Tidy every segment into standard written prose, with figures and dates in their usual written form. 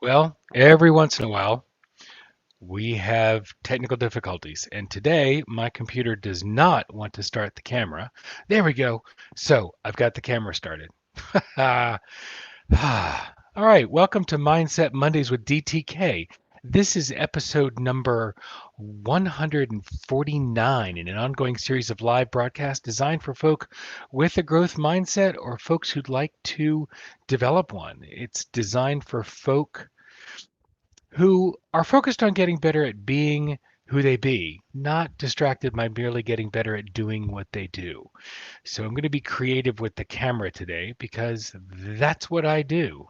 Well, every once in a while, we have technical difficulties, and today my computer does not want to start the camera. There we go. So I've got the camera started. All right, welcome to Mindset Mondays with DTK. This is episode number 149 in an ongoing series of live broadcasts designed for folk with a growth mindset or folks who'd like to develop one. It's designed for folk who are focused on getting better at being who they be, not distracted by merely getting better at doing what they do. So I'm going to be creative with the camera today because that's what I do.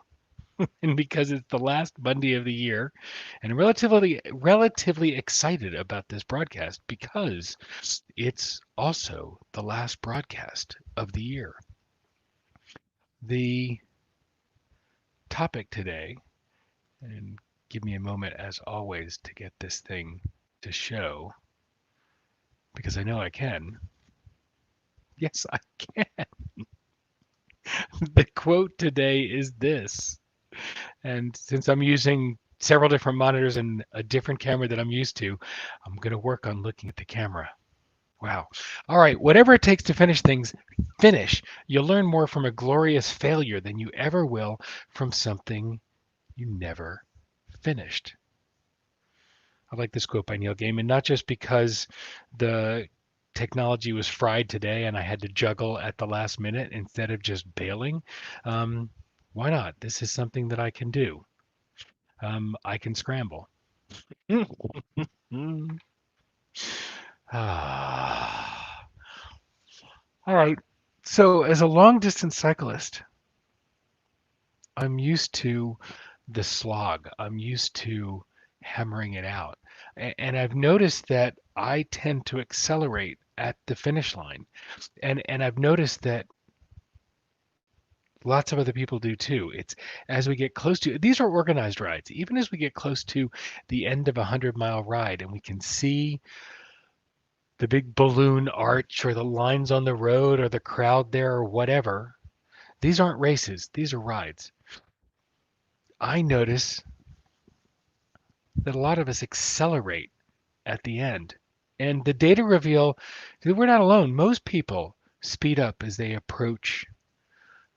And because it's the last Monday of the year, and I'm relatively excited about this broadcast because it's also the last broadcast of the year. The topic today, and give me a moment as always to get this thing to show because I know I can. Yes, I can. The quote today is this. And since I'm using several different monitors and a different camera that I'm used to, I'm going to work on looking at the camera. Wow. All right. Whatever it takes to finish things, finish. You'll learn more from a glorious failure than you ever will from something you never finished. I like this quote by Neil Gaiman, not just because the technology was fried today and I had to juggle at the last minute instead of just bailing. Um, why not? This is something that I can do. I can scramble. Ah. All right. So, as a long distance cyclist, I'm used to the slog. I'm used to hammering it out. And I've noticed that I tend to accelerate at the finish line. And I've noticed that lots of other people do too. It's as we get close to these are organized rides, even as we get close to the end of a 100-mile ride and we can see the big balloon arch or the lines on the road or the crowd there or whatever. These aren't races, these are rides. I notice that a lot of us accelerate at the end. And the data reveal that we're not alone. Most people speed up as they approach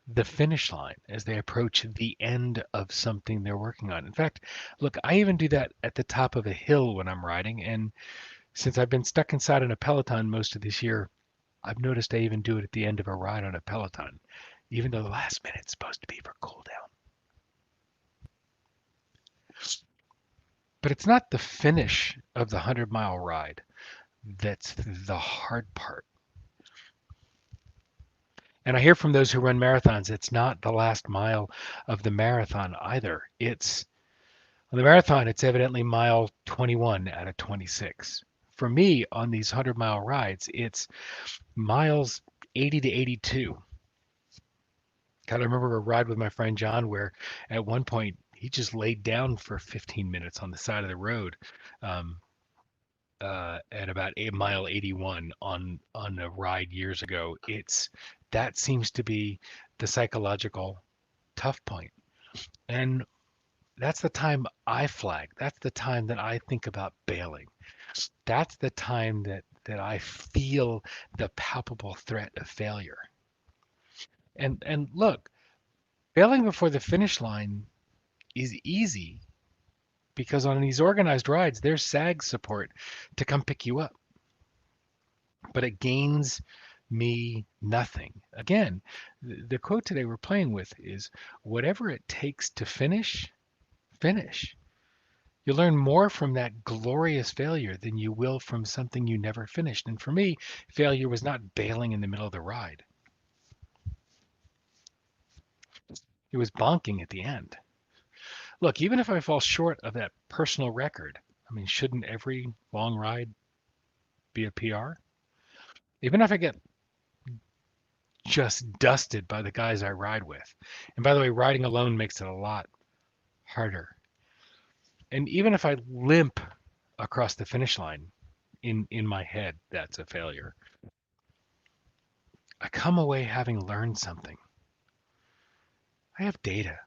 the finish line, as they approach the end of something they're working on. In fact, look, I even do that at the top of a hill when I'm riding. And since I've been stuck inside on a Peloton most of this year, I've noticed I even do it at the end of a ride on a Peloton, even though the last minute's supposed to be for cool down. But it's not the finish of the 100-mile ride that's the hard part. And I hear from those who run marathons, it's not the last mile of the marathon either. It's on the marathon, it's evidently mile 21 out of 26. For me, on these 100-mile rides, it's miles 80 to 82. God, I remember a ride with my friend John where at one point he just laid down for 15 minutes on the side of the road um, at about mile 81 on a ride years ago. It's that seems to be the psychological tough point. And that's the time I flag. That's the time that I think about bailing. That's the time that I feel the palpable threat of failure. And look, failing before the finish line is easy because on these organized rides, there's SAG support to come pick you up. But it gains me nothing. Again, the quote today we're playing with is whatever it takes to finish, finish. You'll learn more from that glorious failure than you will from something you never finished. And for me, failure was not bailing in the middle of the ride. It was bonking at the end. Look, even if I fall short of that personal record, I mean, shouldn't every long ride be a PR? Even if I get just dusted by the guys I ride with. And by the way, riding alone makes it a lot harder. And even if I limp across the finish line in my head, that's a failure. I come away having learned something. I have data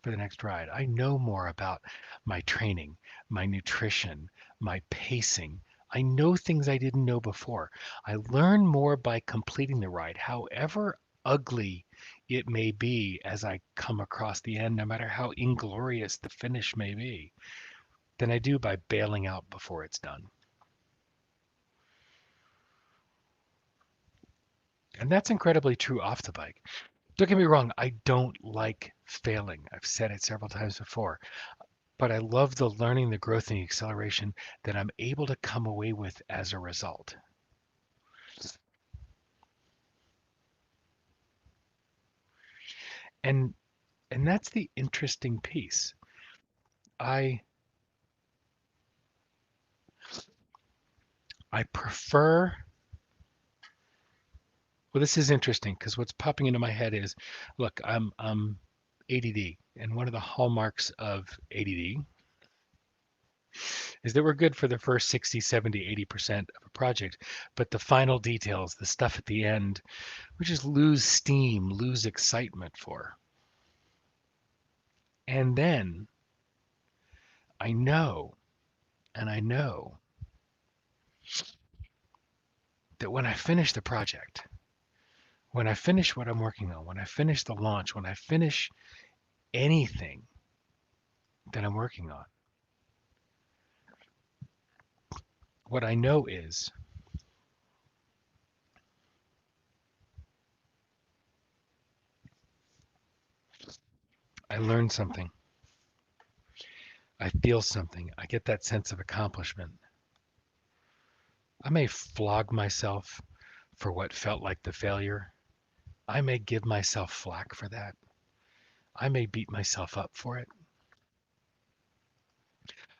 for the next ride. I know more about my training, my nutrition, my pacing. I know things I didn't know before. I learn more by completing the ride, however ugly it may be as I come across the end, no matter how inglorious the finish may be, than I do by bailing out before it's done. And that's incredibly true off the bike. Don't get me wrong, I don't like failing. I've said it several times before, but I love the learning, the growth, and the acceleration that I'm able to come away with as a result. And and that's the interesting piece. I I prefer, well, this is interesting because what's popping into my head is, look, I'm ADD, and one of the hallmarks of ADD is that we're good for the first 60, 70, 80% of a project, but the final details, the stuff at the end, we just lose steam, lose excitement for. And then I know, and I know that when I finish the project, when I finish what I'm working on, when I finish the launch, when I finish anything that I'm working on, what I know is I learned something. I feel something. I get that sense of accomplishment. I may flog myself for what felt like the failure. I may give myself flack for that. I may beat myself up for it,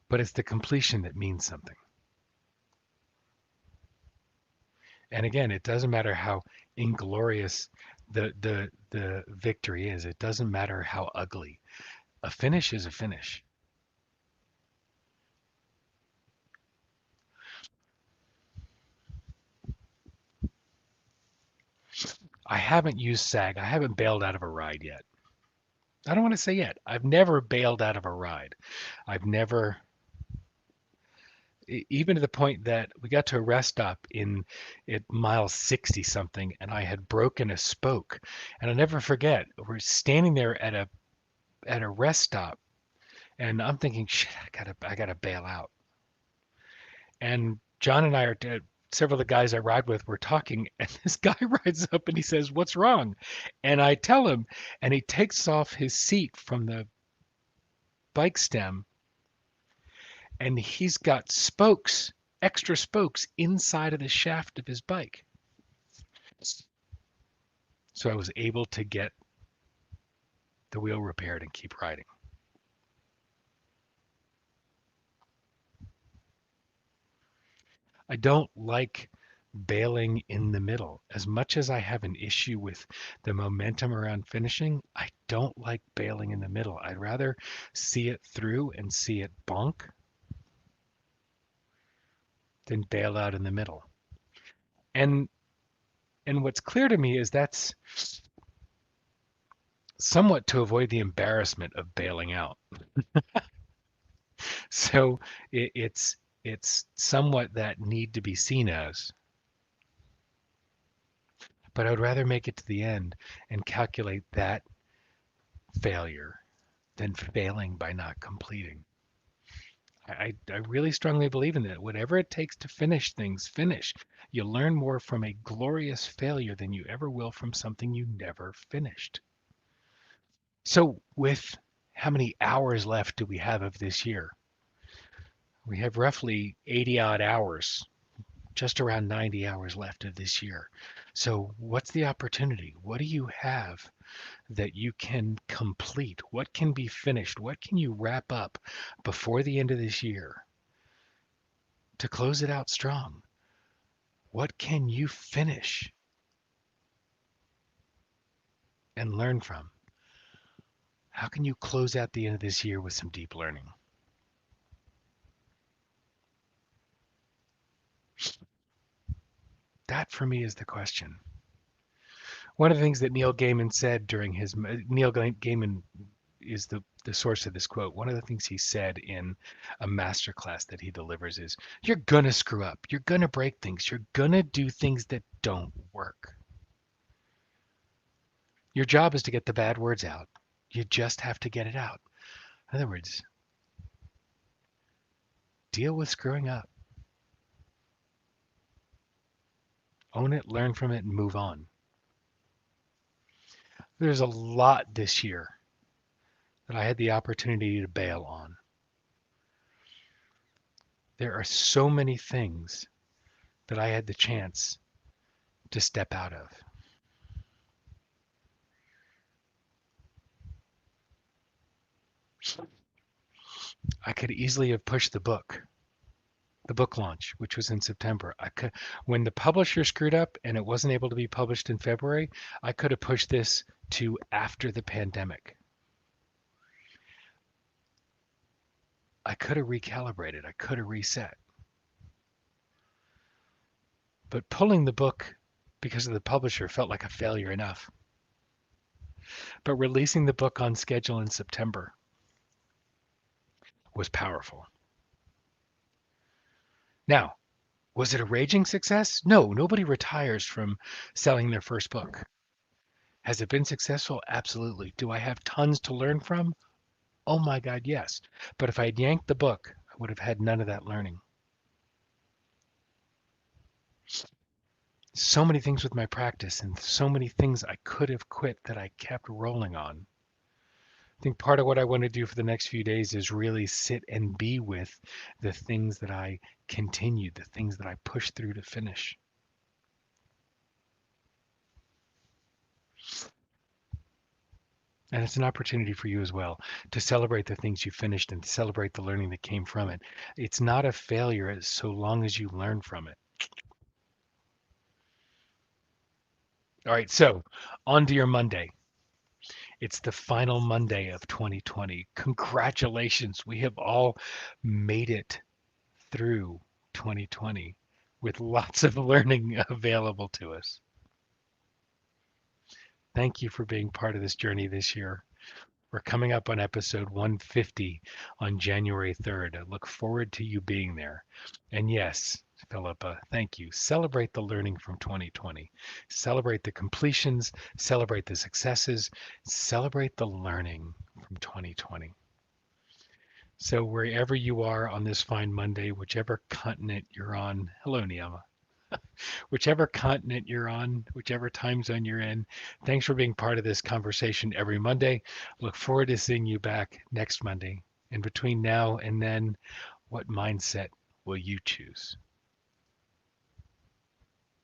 but it's the completion that means something. And again, it doesn't matter how inglorious the victory is. It doesn't matter how ugly. A finish is a finish. I haven't used SAG. I haven't bailed out of a ride yet. I don't want to say yet. I've never bailed out of a ride. I've never, even to the point that we got to a rest stop in at mile 60 something, and I had broken a spoke. And I'll never forget, we're standing there at a rest stop, and I'm thinking, shit, I gotta bail out. And John and I are several of the guys I ride with were talking, and this guy rides up and he says, "What's wrong?" And I tell him, and he takes off his seat from the bike stem, and he's got spokes, extra spokes inside of the shaft of his bike. So I was able to get the wheel repaired and keep riding. I don't like bailing in the middle. As much as I have an issue with the momentum around finishing, I don't like bailing in the middle. I'd rather see it through and see it bonk than bail out in the middle. And what's clear to me is that's somewhat to avoid the embarrassment of bailing out. So it's somewhat that need to be seen as, but I would rather make it to the end and calculate that failure than failing by not completing. I really strongly believe in that. Whatever it takes to finish things, finish. You learn more from a glorious failure than you ever will from something you never finished. So, with how many hours left do we have of this year? We have roughly 80 odd hours, just around 90 hours left of this year. So, what's the opportunity? What do you have that you can complete? What can be finished? What can you wrap up before the end of this year to close it out strong? What can you finish and learn from? How can you close out the end of this year with some deep learning? That for me is the question. One of the things that Neil Gaiman said during his Neil Gaiman is the the source of this quote, one of the things he said in a masterclass that he delivers is, you're gonna screw up. You're gonna break things. You're gonna do things that don't work. Your job is to get the bad words out. You just have to get it out. In other words, deal with screwing up. Own it, learn from it, and move on. There's a lot this year that I had the opportunity to bail on. There are so many things that I had the chance to step out of. I could easily have pushed the book launch, which was in September. When the publisher screwed up and it wasn't able to be published in February, I could have pushed this to after the pandemic. I could have recalibrated. I could have reset. But pulling the book because of the publisher felt like a failure enough. But releasing the book on schedule in September was powerful. Now, was it a raging success? No, nobody retires from selling their first book. Has it been successful? Absolutely. Do I have tons to learn from? Oh my God, yes. But if I had yanked the book, I would have had none of that learning. So many things with my practice and so many things I could have quit that I kept rolling on. I think part of what I want to do for the next few days is really sit and be with the things that I continued, the things that I pushed through to finish. And it's an opportunity for you as well to celebrate the things you finished and celebrate the learning that came from it. It's not a failure so long as you learn from it. All right, so on to your Monday. It's the final Monday of 2020. Congratulations. We have all made it through 2020 with lots of learning available to us. Thank you for being part of this journey this year. We're coming up on episode 150 on January 3rd. I look forward to you being there. And yes, Philippa, thank you. Celebrate the learning from 2020. Celebrate the completions, celebrate the successes, celebrate the learning from 2020. So wherever you are on this fine Monday, whichever continent you're on, hello, Niyama. Whichever continent you're on, whichever time zone you're in, thanks for being part of this conversation every Monday. Look forward to seeing you back next Monday. And between now and then, what mindset will you choose?